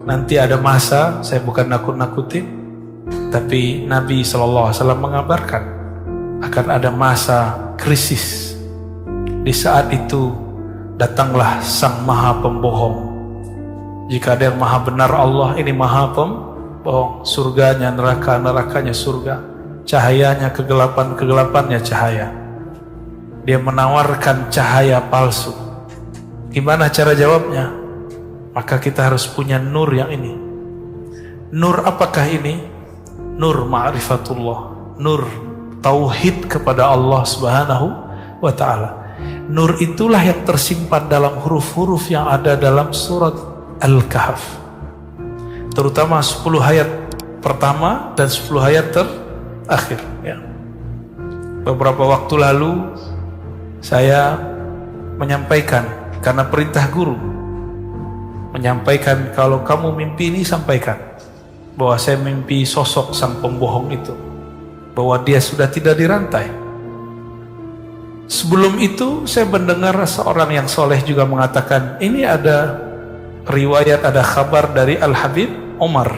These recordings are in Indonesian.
nanti ada masa, saya bukan nakut-nakutin, tapi Nabi SAW mengabarkan akan ada masa krisis. Di saat itu datanglah Sang Maha Pembohong. Jika ada yang maha benar Allah, ini maha pembohong. Surganya neraka, nerakanya surga. Cahayanya kegelapan, kegelapannya cahaya. Dia menawarkan cahaya palsu. Gimana cara jawabnya? Maka kita harus punya nur yang ini. Nur apakah ini? Nur ma'rifatullah, nur tauhid kepada Allah Subhanahu wa ta'ala. Nur itulah yang tersimpan dalam huruf-huruf yang ada dalam surat Al-Kahf, terutama 10 ayat pertama dan 10 ayat terakhir ya. Beberapa waktu lalu saya menyampaikan, karena perintah guru, menyampaikan kalau kamu mimpi ini sampaikan bahwa saya mimpi sosok sang pembohong itu, bahwa dia sudah tidak dirantai. Sebelum itu saya mendengar seorang yang soleh juga mengatakan, ini ada riwayat, ada kabar dari Al-Habib Omar,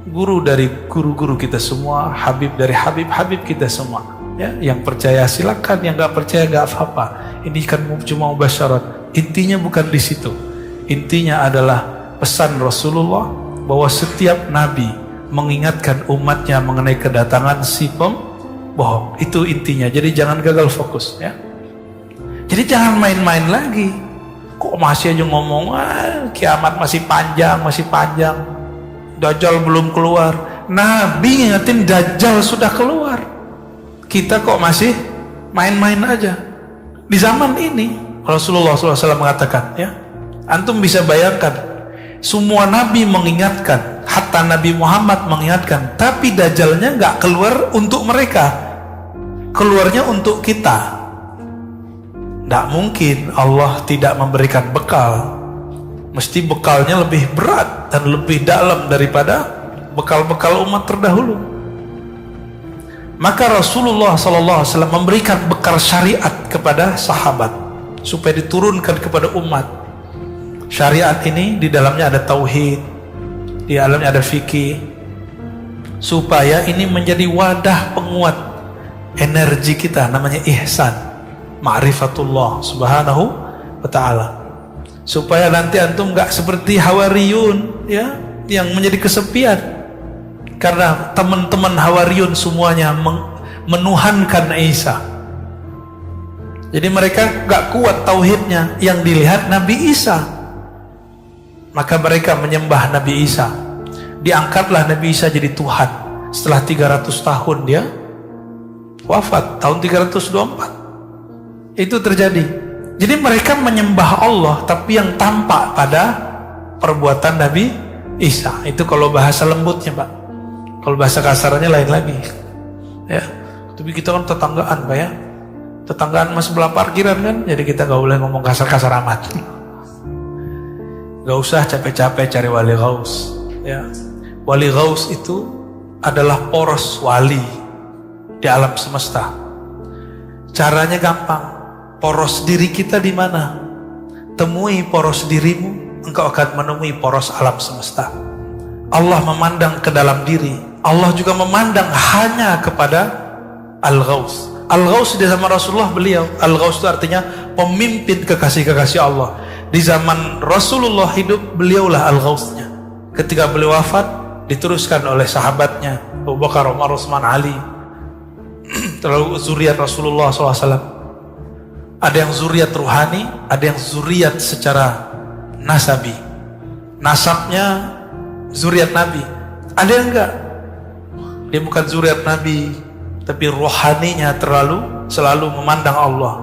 guru dari guru-guru kita semua, Habib dari Habib-Habib kita semua ya. Yang percaya silakan, yang gak percaya gak apa-apa. Ini kan cuma mubasyarat. Intinya bukan di situ. Intinya adalah pesan Rasulullah bahwa setiap nabi mengingatkan umatnya mengenai kedatangan si pembohong. Itu intinya. Jadi jangan gagal fokus ya. Jadi jangan main-main lagi. Kok masih aja ngomong kiamat masih panjang, Dajjal belum keluar. Nabi ngingetin Dajjal sudah keluar. Kita kok masih main-main aja. Di zaman ini Rasulullah SAW mengatakan ya, antum bisa bayangkan, semua nabi mengingatkan, hatta Nabi Muhammad mengingatkan, tapi Dajjalnya nggak keluar untuk mereka, keluarnya untuk kita. Nggak mungkin Allah tidak memberikan bekal. Mesti bekalnya lebih berat dan lebih dalam daripada bekal-bekal umat terdahulu. Maka Rasulullah SAW memberikan bekal syariat kepada sahabat supaya diturunkan kepada umat. Syariat ini di dalamnya ada tauhid, di dalamnya ada fikih, supaya ini menjadi wadah penguat energi kita, namanya ihsan, ma'rifatullah Subhanahu wa ta'ala. Supaya nanti antum gak seperti Hawariyun ya, yang menjadi kesepian karena teman-teman Hawariyun semuanya menuhankan Isa. Jadi mereka gak kuat tauhidnya, yang dilihat Nabi Isa. Maka mereka menyembah Nabi Isa. Diangkatlah Nabi Isa jadi Tuhan. Setelah 300 tahun dia wafat, tahun 324 itu terjadi. Jadi mereka menyembah Allah, tapi yang tampak pada perbuatan Nabi Isa. Itu kalau bahasa lembutnya Pak. Kalau bahasa kasarnya lain lagi ya. Tapi kita kan tetanggaan Pak ya, tetanggaan mas sebelah parkiran kan, jadi kita gak boleh ngomong kasar-kasar amat. Gak usah capek-capek cari wali ghaus ya. Wali ghaus itu adalah poros wali di alam semesta. Caranya gampang. Poros diri kita di mana? Temui poros dirimu, engkau akan menemui poros alam semesta. Allah memandang ke dalam diri. Allah juga memandang hanya kepada Al-Ghaus. Al-Ghaus di zaman Rasulullah beliau. Al-Ghaus itu artinya pemimpin kekasih-kekasih Allah. Di zaman Rasulullah hidup, beliaulah Al-Ghausnya. Ketika beliau wafat, diteruskan oleh sahabatnya Abu Bakar, Umar, Utsman, Ali. Terlalu zuriat Rasulullah SAW. Ada yang zuriat ruhani, ada yang zuriat secara nasabi. Nasabnya zuriat Nabi. Ada yang enggak. Dia bukan zuriat Nabi, tapi rohaninya selalu memandang Allah.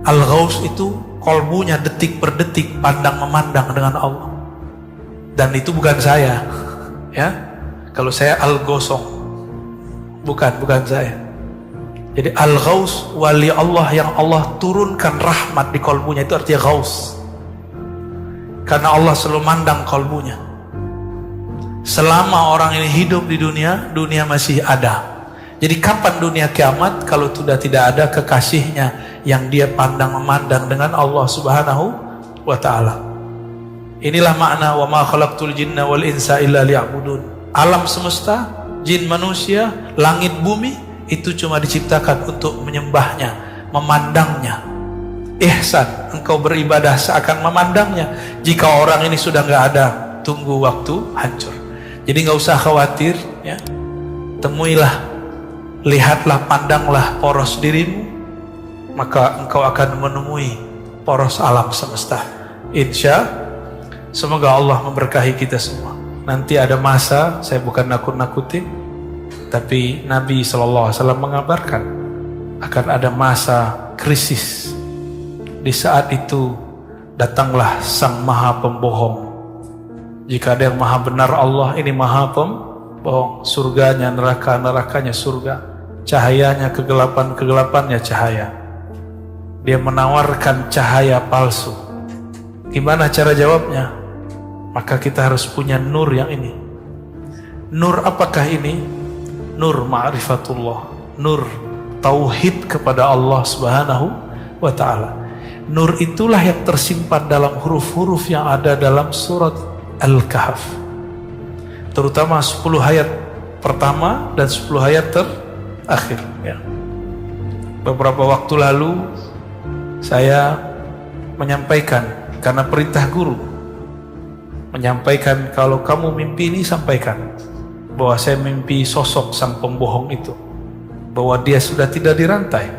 Al-Ghaus itu kolbunya detik per detik pandang memandang dengan Allah. Dan itu bukan saya. Ya. Kalau saya Al-Gosong. Bukan saya. Jadi Al-Ghaus, wali Allah yang Allah turunkan rahmat di kolbunya, itu artinya Ghaus. Karena Allah selalu mandang kolbunya. Selama orang ini hidup di dunia, dunia masih ada. Jadi kapan dunia kiamat kalau sudah tidak ada kekasihnya yang dia pandang memandang dengan Allah Subhanahu wa ta'ala. Inilah makna wa ma khalaqtul jinna wal insa illa liya'budun. Alam semesta, jin manusia, langit bumi itu cuma diciptakan untuk menyembahnya, memandangnya. Ihsan, engkau beribadah seakan memandangnya. Jika orang ini sudah nggak ada, tunggu waktu hancur. Jadi nggak usah khawatir, ya. Temuilah, lihatlah, pandanglah poros dirimu, maka engkau akan menemui poros alam semesta. Semoga Allah memberkahi kita semua. Nanti ada masa, saya bukan nakut-nakutin, tapi Nabi SAW mengabarkan akan ada masa krisis. Di saat itu datanglah Sang Maha Pembohong. Jika ada yang maha benar Allah, ini maha pembohong. Surganya neraka, nerakanya surga. Cahayanya kegelapan, kegelapannya cahaya. Dia menawarkan cahaya palsu. Gimana cara jawabnya? Maka kita harus punya nur yang ini. Nur apakah ini? Nur ma'rifatullah, nur tauhid kepada Allah Subhanahu wa ta'ala. Nur itulah yang tersimpan dalam huruf-huruf yang ada dalam surat Al-Kahf, terutama 10 ayat pertama dan 10 ayat terakhir, ya. Beberapa waktu lalu saya menyampaikan, karena perintah guru, menyampaikan kalau kamu mimpi ini sampaikan bahwa saya mimpi sosok sang pembohong itu, bahwa dia sudah tidak dirantai.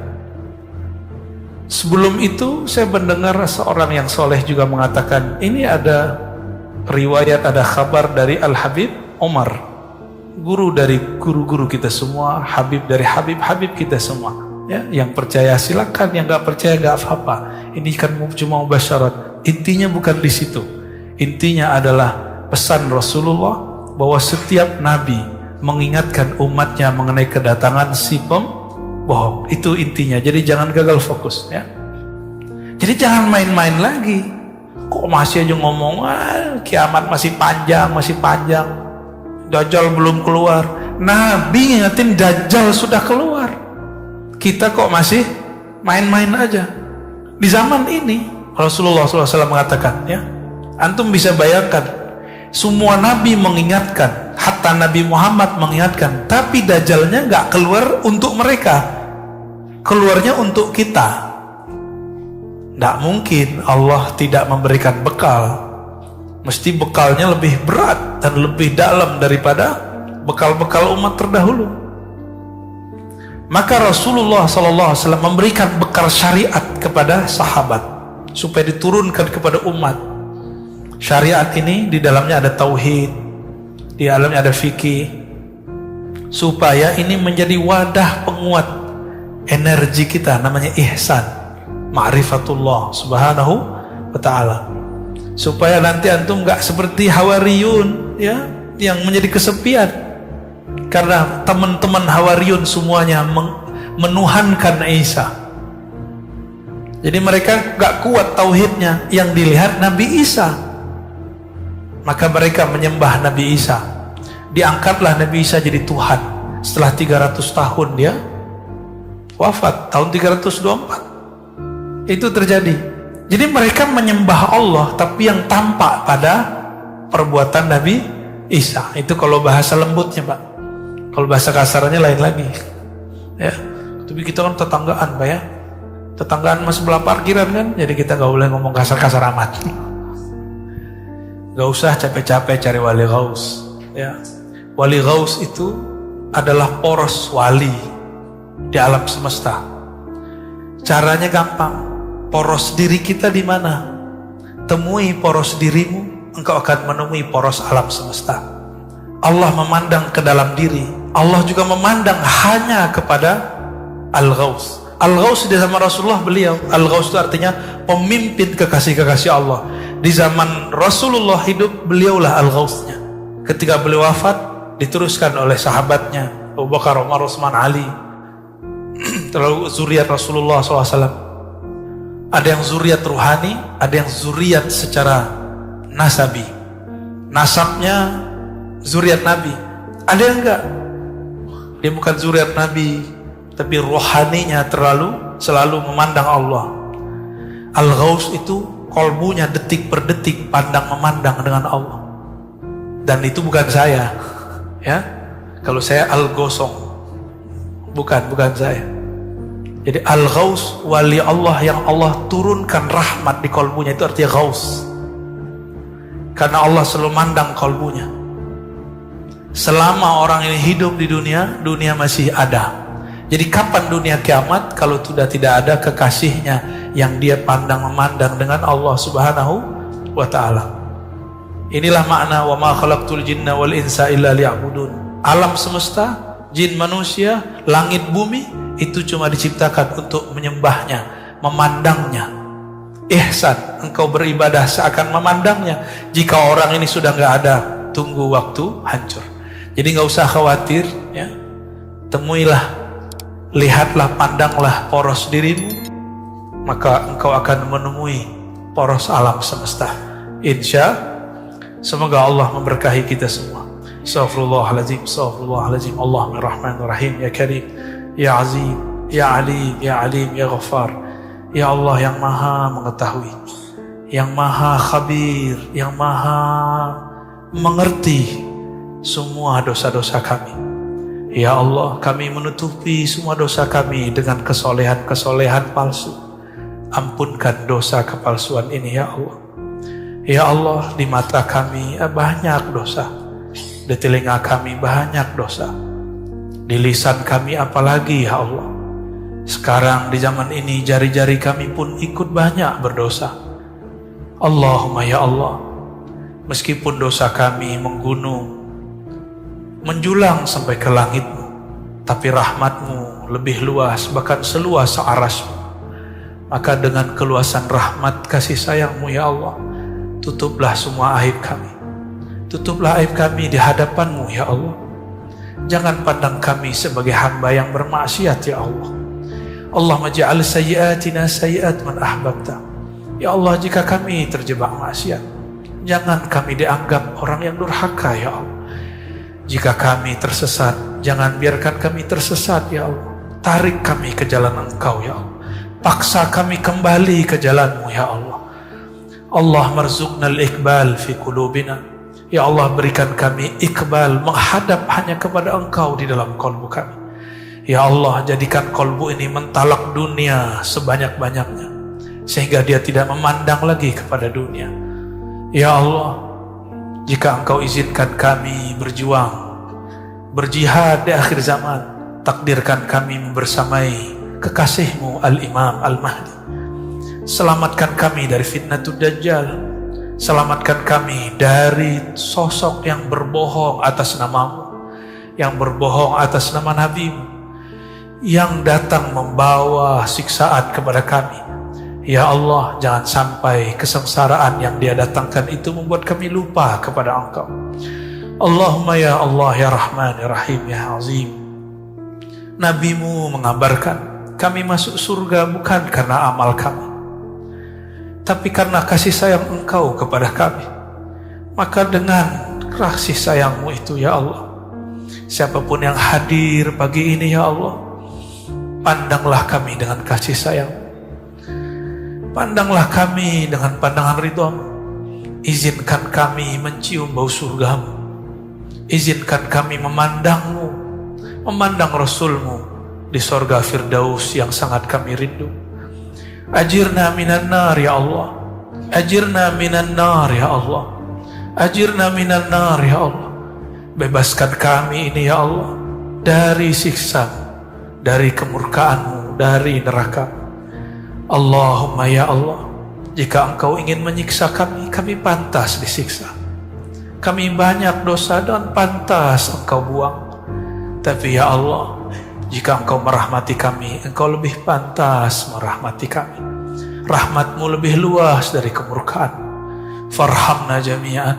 Sebelum itu saya mendengar seorang yang soleh juga mengatakan, ini ada riwayat, ada kabar dari Al-Habib Omar, guru dari guru-guru kita semua, Habib dari Habib-Habib kita semua, ya. Yang percaya silakan, yang nggak percaya nggak apa-apa. Ini kan cuma mubasyarat. Intinya bukan di situ. Intinya adalah pesan Rasulullah bahwa setiap nabi mengingatkan umatnya mengenai kedatangan si pembohong. Itu intinya. Jadi jangan gagal fokus, ya. Jadi jangan main-main lagi. Kok masih aja ngomong, kiamat masih panjang, Dajjal belum keluar. Nabi ngingetin Dajjal sudah keluar. Kita kok masih main-main aja. Di zaman ini Rasulullah SAW mengatakan, ya, antum bisa bayangkan, semua nabi mengingatkan, hatta Nabi Muhammad mengingatkan, tapi Dajjalnya nggak keluar untuk mereka, keluarnya untuk kita. Tidak mungkin Allah tidak memberikan bekal. Mesti bekalnya lebih berat dan lebih dalam daripada bekal-bekal umat terdahulu. Maka Rasulullah SAW memberikan bekal syariat kepada sahabat supaya diturunkan kepada umat. Syariat ini di dalamnya ada tauhid, di dalamnya ada fikih, supaya ini menjadi wadah penguat energi kita, namanya ihsan, ma'rifatullah Subhanahu wa ta'ala, supaya nanti antum gak seperti Hawariyun, ya, yang menjadi kesepian karena teman-teman Hawariyun semuanya menuhankan Isa. Jadi mereka gak kuat tauhidnya, yang dilihat Nabi Isa, maka mereka menyembah Nabi Isa. Diangkatlah Nabi Isa jadi Tuhan. Setelah 300 tahun dia wafat, tahun 324 itu terjadi. Jadi mereka menyembah Allah, tapi yang tampak pada perbuatan Nabi Isa. Itu kalau bahasa lembutnya, Pak. Kalau bahasa kasarnya lain lagi, ya. Tapi kita kan tetanggaan, Pak, ya. Tetanggaan mas sebelah parkiran kan, jadi kita gak boleh ngomong kasar-kasar amat. Gak usah capek-capek cari wali ghaus, ya. Wali ghaus itu adalah poros wali di alam semesta. Caranya gampang. Poros diri kita di mana? Temui poros dirimu, engkau akan menemui poros alam semesta. Allah memandang ke dalam diri. Allah juga memandang hanya kepada Al-Ghaus. Al-Ghaus di zaman Rasulullah beliau. Al-Ghaus itu artinya pemimpin kekasih-kekasih Allah. Di zaman Rasulullah hidup, beliaulah Al-Ghausnya. Ketika beliau wafat, diteruskan oleh sahabatnya Abu Bakar, Umar, Utsman, Ali. Terlalu zuriat Rasulullah SAW. Ada yang zuriat ruhani, ada yang zuriat secara nasabi. Nasabnya zuriat Nabi. Ada yang enggak. Dia bukan zuriat Nabi, tapi rohaninya selalu memandang Allah. Al-Ghaus itu kolbunya detik per detik pandang memandang dengan Allah. Dan itu bukan saya, ya. Kalau saya Al-Ghosong, bukan saya. Jadi Al-Ghaus, wali Allah yang Allah turunkan rahmat di kolbunya, itu artinya Ghaus. Karena Allah selalu mandang kolbunya. Selama orang ini hidup di dunia, dunia masih ada. Jadi kapan dunia kiamat kalau sudah tidak ada kekasihnya yang dia pandang memandang dengan Allah Subhanahu wa ta'ala. Inilah makna wa ma khalaqtul jinna wal insa illa liya'budun. Alam semesta, jin manusia, langit bumi itu cuma diciptakan untuk menyembahnya, memandangnya. Ihsan, engkau beribadah seakan memandangnya. Jika orang ini sudah nggak ada, tunggu waktu hancur. Jadi nggak usah khawatir, ya. Temuilah, lihatlah, pandanglah poros dirimu, maka engkau akan menemui poros alam semesta. Insya, semoga Allah memberkahi kita semua. Astaghfirullahaladzim, astaghfirullahaladzim. Allahumma rahmanir rahim, ya karim, ya azim, ya alim, ya alim, ya ghaffar. Ya Allah yang maha mengetahui, yang maha khabir, yang maha mengerti semua dosa-dosa kami. Ya Allah, kami menutupi semua dosa kami dengan kesolehan-kesolehan palsu. Ampunkan dosa kepalsuan ini ya Allah. Ya Allah, di mata kami banyak dosa, di telinga kami banyak dosa, di lisan kami apalagi ya Allah. Sekarang di zaman ini jari-jari kami pun ikut banyak berdosa. Allahumma ya Allah, meskipun dosa kami menggunung, menjulang sampai ke langit-Mu, tapi rahmat-Mu lebih luas, bahkan seluas arasy-Mu. Maka dengan keluasan rahmat kasih sayang-Mu ya Allah, tutuplah semua aib kami. Tutuplah aib kami di hadapan-Mu ya Allah. Jangan pandang kami sebagai hamba yang bermaksiat ya Allah. Allahumma ja'al sayyiatina sayyiat man ahbabta. Ya Allah, jika kami terjebak maksiat, jangan kami dianggap orang yang durhaka ya Allah. Jika kami tersesat, jangan biarkan kami tersesat ya Allah. Tarik kami ke jalan Engkau ya Allah. Paksa kami kembali ke jalan-Mu ya Allah. Allah marzuqna al-iqbal fi qulubina. Ya Allah, berikan kami iqbal, menghadap hanya kepada Engkau di dalam kalbu kami. Ya Allah, jadikan kalbu ini mentalak dunia sebanyak-banyaknya, sehingga dia tidak memandang lagi kepada dunia. Ya Allah, jika Engkau izinkan kami berjuang, berjihad di akhir zaman, takdirkan kami membersamai kekasih-Mu Al-Imam Al-Mahdi. Selamatkan kami dari fitnatul Dajjal. Selamatkan kami dari sosok yang berbohong atas nama-Mu, yang berbohong atas nama Nabi-Mu, yang datang membawa siksaan kepada kami. Ya Allah, jangan sampai kesengsaraan yang dia datangkan itu membuat kami lupa kepada Engkau. Allahumma ya Allah ya Rahman ya Rahim ya Azim. Nabi-Mu mengabarkan kami masuk surga bukan karena amal kami, tapi karena kasih sayang Engkau kepada kami. Maka dengan kasih sayang-Mu itu ya Allah, siapapun yang hadir pagi ini ya Allah, pandanglah kami dengan kasih sayang. Pandanglah kami dengan pandangan ridha-Mu. Izinkan kami mencium bau surga-Mu. Izinkan kami memandang-Mu, memandang Rasul-Mu di sorga Firdaus yang sangat kami rindu. Ajirna minan nar ya Allah. Ajirna minan nar ya Allah. Ajirna minan nar ya Allah. Bebaskan kami ini ya Allah dari siksa-Mu, dari kemurkaan-Mu, dari neraka. Allahumma ya Allah, jika Engkau ingin menyiksa kami, kami pantas disiksa. Kami banyak dosa dan pantas Engkau buang. Tapi ya Allah, jika Engkau merahmati kami, Engkau lebih pantas merahmati kami. Rahmat-Mu lebih luas dari kemurkaan. Farhamna jami'an,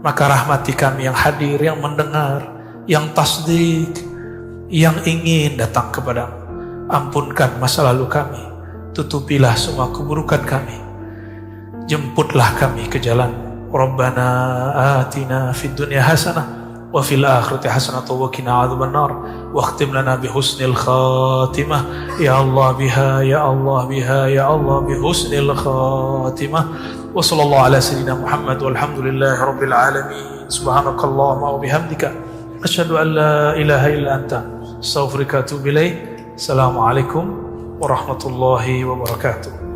maka rahmati kami yang hadir, yang mendengar, yang tasdik, yang ingin datang kepada-Mu. Ampunkan masa lalu kami, tutupilah semua keburukan kami, jemputlah kami ke jalan. Rabbana atina fid dunya hasanah وفي الآخرة حسنة وقنا عذاب النار واختم لنا بحسن الخاتمة يا الله بها يا الله بها يا الله بحسن الخاتمة وصلى الله على سيدنا محمد والحمد لله رب العالمين سبحانك اللهم وبحمدك أشهد أن لا إله إلا أنت أستغفرك وأتوب إليك السلام عليكم ورحمة الله وبركاته.